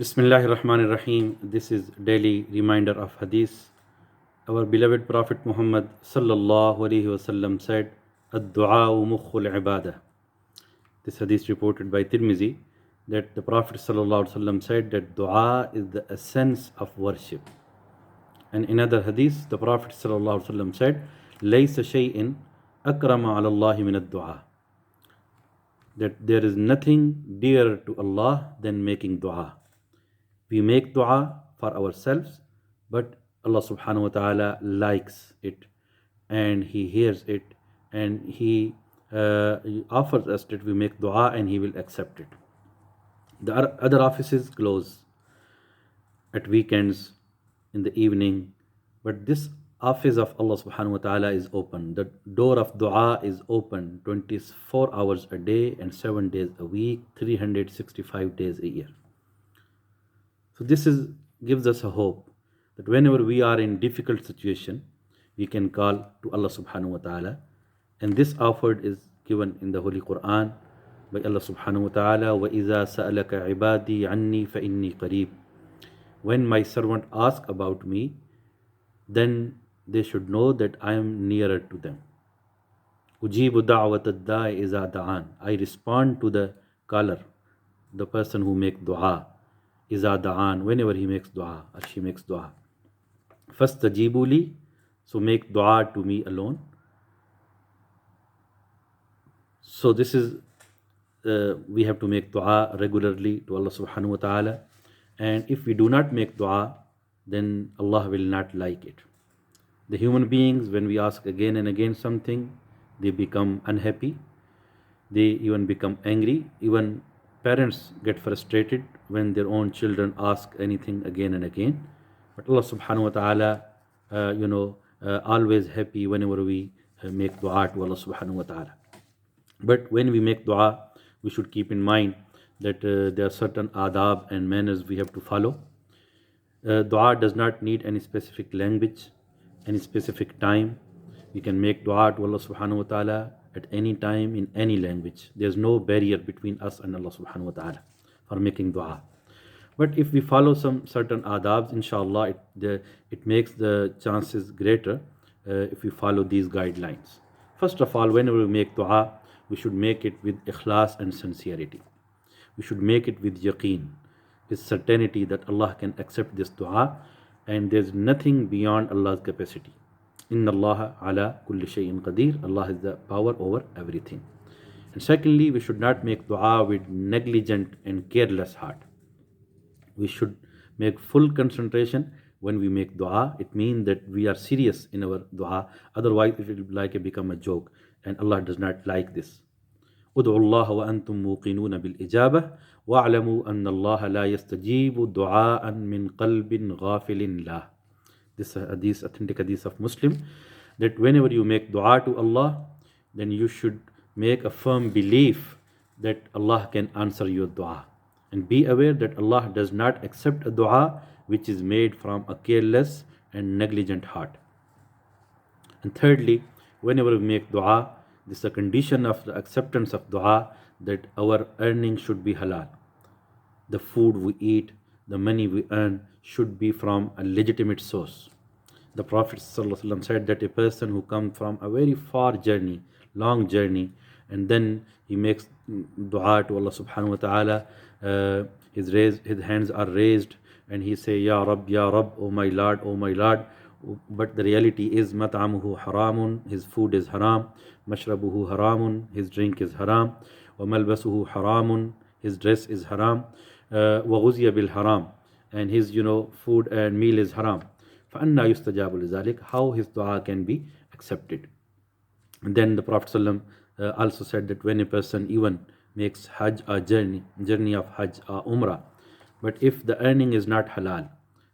Bismillahir Rahmanir Rahim. This is daily reminder of Hadith. Our beloved Prophet Muhammad sallallahu alaihi wasallam said, "Ad-du'a mukhul ibadah." This Hadith reported by Tirmizi that the Prophet sallallahu alaihi wasallam said that du'a is the essence of worship. And in other Hadith, the Prophet sallallahu alaihi wasallam said, "Laysa shay'in akrama ala Allah min ad-du'a." That there is nothing dearer to Allah than making du'a. We make dua for ourselves, but Allah subhanahu wa ta'ala likes it and He hears it and He offers us that we make dua and He will accept it. The other offices close at weekends, in the evening, but this office of Allah subhanahu wa ta'ala is open. The door of dua is open 24 hours a day and 7 days a week, 365 days a year. So this gives us a hope that whenever we are in difficult situation, we can call to Allah subhanahu wa ta'ala. And this offered is given in the Holy Quran by Allah subhanahu wa ta'ala, وَإِذَا سَأَلَكَ عِبَادِي عَنِّي فَإِنِّي قَرِيبٌ. When my servant asks about me, then they should know that I am nearer to them. أُجِيبُ دَعْوَةَ الدَّاعِ إِذَا دَعَانِ. I respond to the caller, the person who makes dua. إِذَا دَعَانِ, whenever he makes dua or she makes dua. فَاسْتَجِيبُوا لِي, so make dua to me alone. So this is, we have to make dua regularly to Allah subhanahu wa ta'ala. And if we do not make dua, then Allah will not like it. The human beings, when we ask again and again something, they become unhappy. They even become angry. Even parents get frustrated when their own children ask anything again and again. But Allah subhanahu wa ta'ala, always happy whenever we make dua to Allah subhanahu wa ta'ala. But when we make dua, we should keep in mind that there are certain adab and manners we have to follow. Dua does not need any specific language, any specific time. We can make dua to Allah subhanahu wa ta'ala at any time in any language. There's no barrier between us and Allah subhanahu wa ta'ala for making dua. But if we follow some certain adabs, inshallah, it makes the chances greater if we follow these guidelines. First of all, whenever we make dua, we should make it with ikhlas and sincerity. We should make it with yaqeen, with certainty that Allah can accept this dua and there's nothing beyond Allah's capacity. Inna Allah ala kulli shay'in qadir. Allah has the power over everything. And secondly, we should not make dua with negligent and careless heart. We should make full concentration when we make dua. It means that we are serious in our dua. Otherwise, it will become a joke. And Allah does not like this. ادعوا الله وأنتم موقنون بالإجابة واعلموا أن الله لا يستجيب دعاء من قلب غافل له. This hadith, authentic hadith of Muslim, that whenever you make dua to Allah, then you should make a firm belief that Allah can answer your dua. And be aware that Allah does not accept a dua which is made from a careless and negligent heart. And thirdly, whenever we make dua, this is a condition of the acceptance of dua that our earning should be halal. The food we eat, the money we earn should be from a legitimate source. The Prophet ﷺ said that a person who comes from a very far journey, long journey, and then he makes dua to Allah subhanahu wa ta'ala, his hands are raised and he say, Ya Rabb, oh my Lord. But the reality is, mat'amuhu haramun, his food is haram, mashrabuhu haramun, his drink is haram, wa malbasuhu haramun, his dress is haram, wa ghuziya bil haram, and his food and meal is haram. فَأَنَّا يُسْتَجَابُ لِذَلِكَ, how his dua can be accepted. And then the Prophet ﷺ also said that when a person even makes hajj or journey of hajj or umrah, but if the earning is not halal,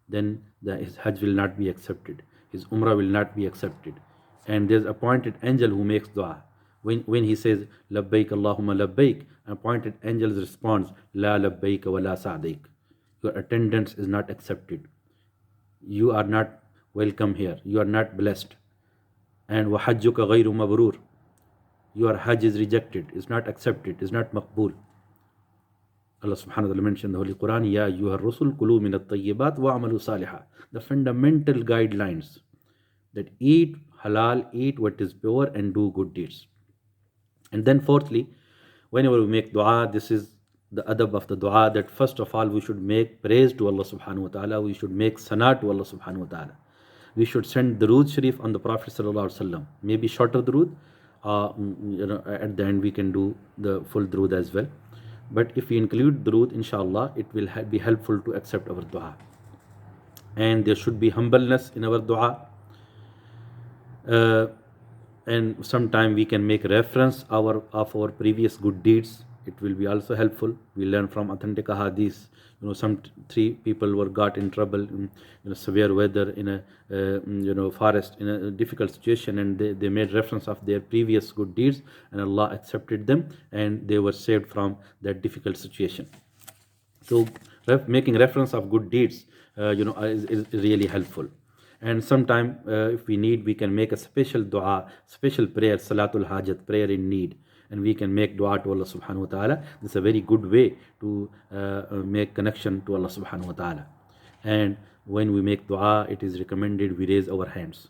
then his hajj will not be accepted, his umrah will not be accepted. And there's appointed angel who makes dua. When he says labbaik Allahumma labbaik, an appointed angel responds la labbaik wa la sa'daik. Your attendance is not accepted, you are not welcome here, you are not blessed. And wa hajjuka ghayru mabrur, your hajj is rejected, is not accepted, is not maqbool. Allah subhanahu wa ta'ala mentioned in the Holy Quran, Ya ayyuhar rusul kulu min at-tayyibat wa amalu salihah. The fundamental guidelines that eat halal, eat what is pure, and do good deeds. And then fourthly, whenever we make dua, this is the adab of the dua, that first of all we should make praise to Allah subhanahu wa ta'ala, we should make sana to Allah subhanahu wa ta'ala. We should send durood sharif on the Prophet sallallahu alaihi wasallam. Maybe shorter durood, at the end we can do the full durood as well. But if we include durood, inshallah, it will be helpful to accept our dua. And there should be humbleness in our dua. And sometime we can make reference of our previous good deeds. It will be also helpful. We learn from authentic hadith. Some three people were got in trouble in severe weather in a forest in a difficult situation, and they made reference of their previous good deeds, and Allah accepted them, and they were saved from that difficult situation. So making reference of good deeds, is really helpful. And sometime if we need, we can make a special dua, special prayer, salatul hajat, prayer in need, and we can make dua to Allah subhanahu wa ta'ala. This is a very good way to make connection to Allah subhanahu wa ta'ala. And when we make dua, it is recommended we raise our hands.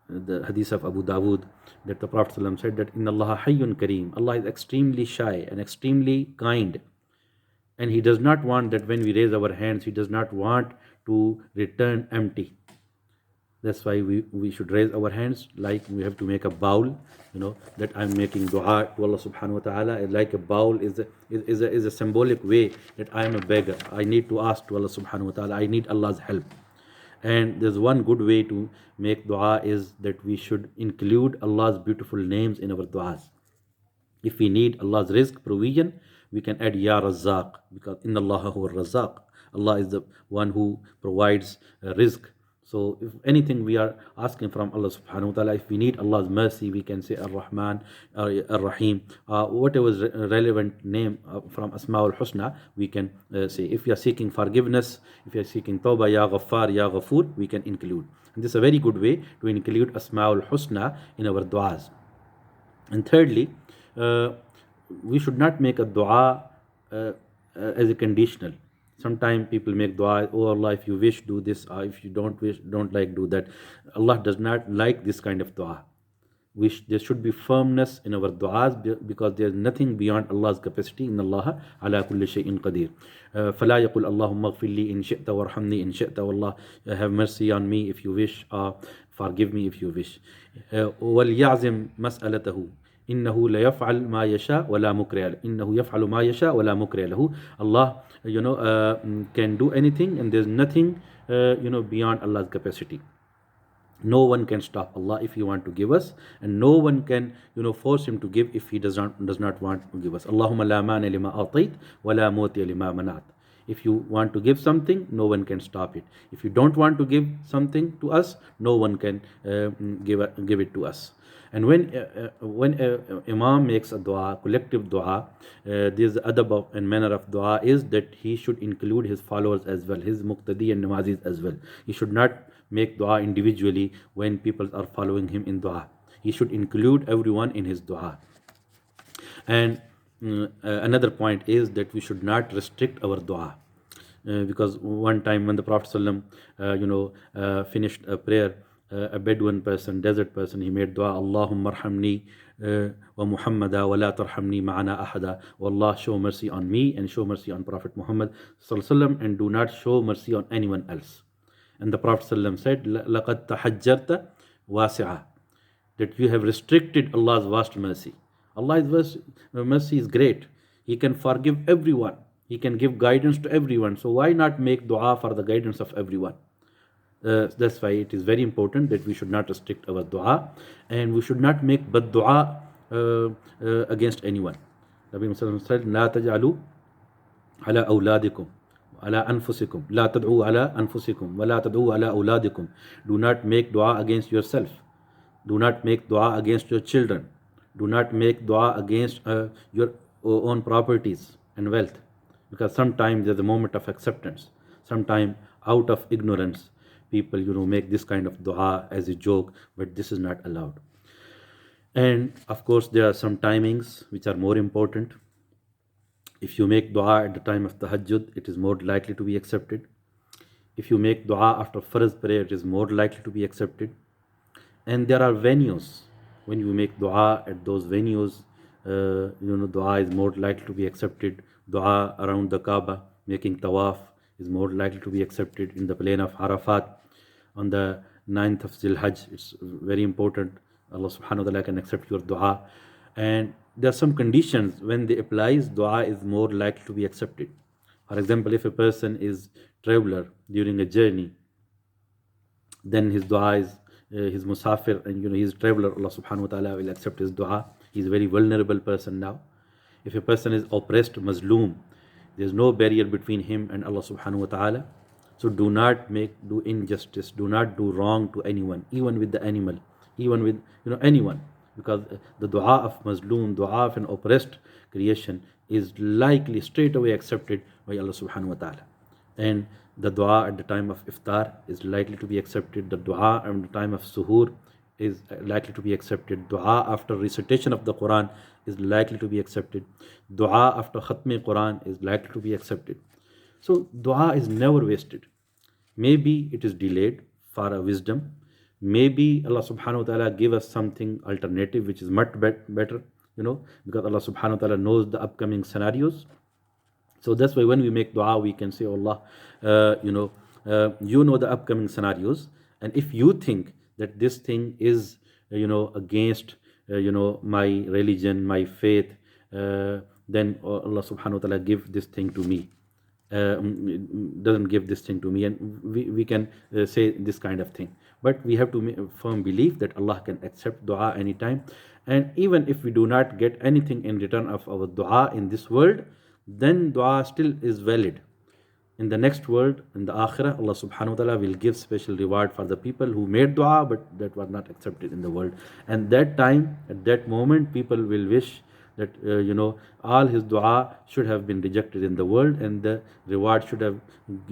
The hadith of Abu Dawood, that the Prophet ﷺ said that Inna Allah hayyun kareem, Allah is extremely shy and extremely kind, and He does not want that when we raise our hands, He does not want to return empty. That's why we should raise our hands, like we have to make a bowl, that I'm making dua to Allah subhanahu wa ta'ala. Like a bowl is a symbolic way that I am a beggar. I need to ask to Allah subhanahu wa ta'ala. I need Allah's help. And there's one good way to make dua is that we should include Allah's beautiful names in our duas. If we need Allah's rizq, provision, we can add Ya Razzaq, because Inna Allah huwa Razzaq. Allah is the one who provides rizq. So if anything we are asking from Allah subhanahu wa ta'ala, if we need Allah's mercy, we can say Ar-Rahman, Ar-Rahim, whatever is relevant name from Asma'ul Husna, we can say. If we are seeking forgiveness, if we are seeking Tawbah, Ya Ghaffar, Ya Ghafoor, we can include. And this is a very good way to include Asma'ul Husna in our du'as. And thirdly, we should not make a dua as a conditional. Sometimes people make dua, oh Allah, if you wish, do this, or if you don't wish, don't like, do that. Allah does not like this kind of dua. There should be firmness in our du'as, because there is nothing beyond Allah's capacity. Inna Allah ala kulli shay'in qadir. فَلَا يَقُلْ اللَّهُمَّ اغْفِرْ لِي إِن شِئْتَ وَارْحَمْنِي إِن شِئْتَ وَاللَّهِ have mercy on me if you wish, forgive me if you wish. وَلْيَعْزِمْ مَسْأَلَتَهُ إنه لا يفعل ما يشاء ولا مكره له. إنه يفعل ما يشاء ولا مكره له. Allah, can do anything, and there's nothing, beyond Allah's capacity. No one can stop Allah if He want to give us, and no one can, force Him to give if He does not want to give us. Allahumma la mani lima atayt wa la muti lima manat. If you want to give something, no one can stop it. If you don't want to give something to us, no one can give it to us. And when Imam makes a dua, collective dua, this adab and manner of dua is that he should include his followers as well, his muqtadi and namazis as well. He should not make dua individually when people are following him in dua. He should include everyone in his dua. And another point is that we should not restrict our dua. Because one time when the Prophet ﷺ, finished a prayer, a Bedouin person, desert person, he made dua, Allahumma arhamni wa Muhammada wa la tarhamni ma'ana ahada. O Allah, show mercy on me and show mercy on Prophet Muhammad sallallahu, and do not show mercy on anyone else. And the Prophet sallallahu said, laqad tahajjarta wasi'a, that you have restricted Allah's vast mercy. Allah's mercy is great. He can forgive everyone. He can give guidance to everyone. So why not make dua for the guidance of everyone? That's why it is very important that we should not restrict our dua, and we should not make bad dua against anyone. Nabi Muhammad said, La taj'alu ala awladikum, ala anfusikum, la tad'u ala anfusikum, wa la tad'u ala awladikum. Do not make dua against yourself. Do not make dua against your children. Do not make dua against your own properties and wealth. Because sometimes there's a moment of acceptance. Sometimes out of ignorance, people, make this kind of dua as a joke, but this is not allowed. And of course, there are some timings which are more important. If you make dua at the time of tahajjud, it is more likely to be accepted. If you make dua after farz prayer, it is more likely to be accepted. And there are venues. When you make dua at those venues, dua is more likely to be accepted. Dua around the Kaaba, making tawaf, is more likely to be accepted. In the plain of Arafat, on the 9th of Zilhajj, it's very important. Allah subhanahu wa ta'ala can accept your dua. And there are some conditions when they applies, dua is more likely to be accepted. For example, if a person is traveler during a journey, then his dua is his musafir, and he's a traveler, Allah subhanahu wa ta'ala will accept his dua. He's a very vulnerable person now. If a person is oppressed, mazloom, there's no barrier between him and Allah subhanahu wa ta'ala. So do do injustice, do not do wrong to anyone, even with the animal, even with anyone, because the dua of mazloom, dua of an oppressed creation is likely straight away accepted by Allah subhanahu wa ta'ala. And the dua at the time of iftar is likely to be accepted. The dua at the time of suhoor is likely to be accepted. Dua after recitation of the Quran is likely to be accepted. Dua after khatmi Quran is likely to be accepted. So dua is never wasted. Maybe it is delayed for a wisdom. Maybe Allah subhanahu wa ta'ala give us something alternative which is much better, because Allah subhanahu wa ta'ala knows the upcoming scenarios. So that's why when we make dua, we can say, Allah, you know the upcoming scenarios. And if you think that this thing is, against, my religion, my faith, then Allah subhanahu wa ta'ala give this thing to me. Doesn't give this thing to me, and we can say this kind of thing. But we have to make a firm belief that Allah can accept dua anytime. And even if we do not get anything in return of our dua in this world, then dua still is valid. In the next world, in the akhirah, Allah subhanahu wa ta'ala will give special reward for the people who made dua but that was not accepted in the world. And that time, at that moment, people will wish that all his dua should have been rejected in the world, and the reward should have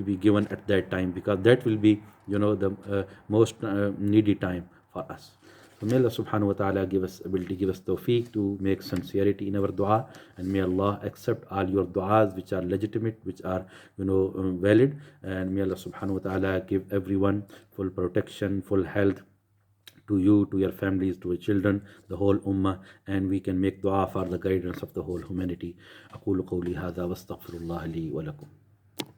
be given at that time, because that will be the most needy time for us. So may Allah subhanahu wa ta'ala give us ability, give us tawfiq to make sincerity in our dua, and may Allah accept all your duas which are legitimate, which are valid, and may Allah subhanahu wa ta'ala give everyone full protection, full health, to you, to your families, to your children, the whole ummah, and we can make dua for the guidance of the whole humanity. أقول قولي هذا واستغفر الله لي ولكم.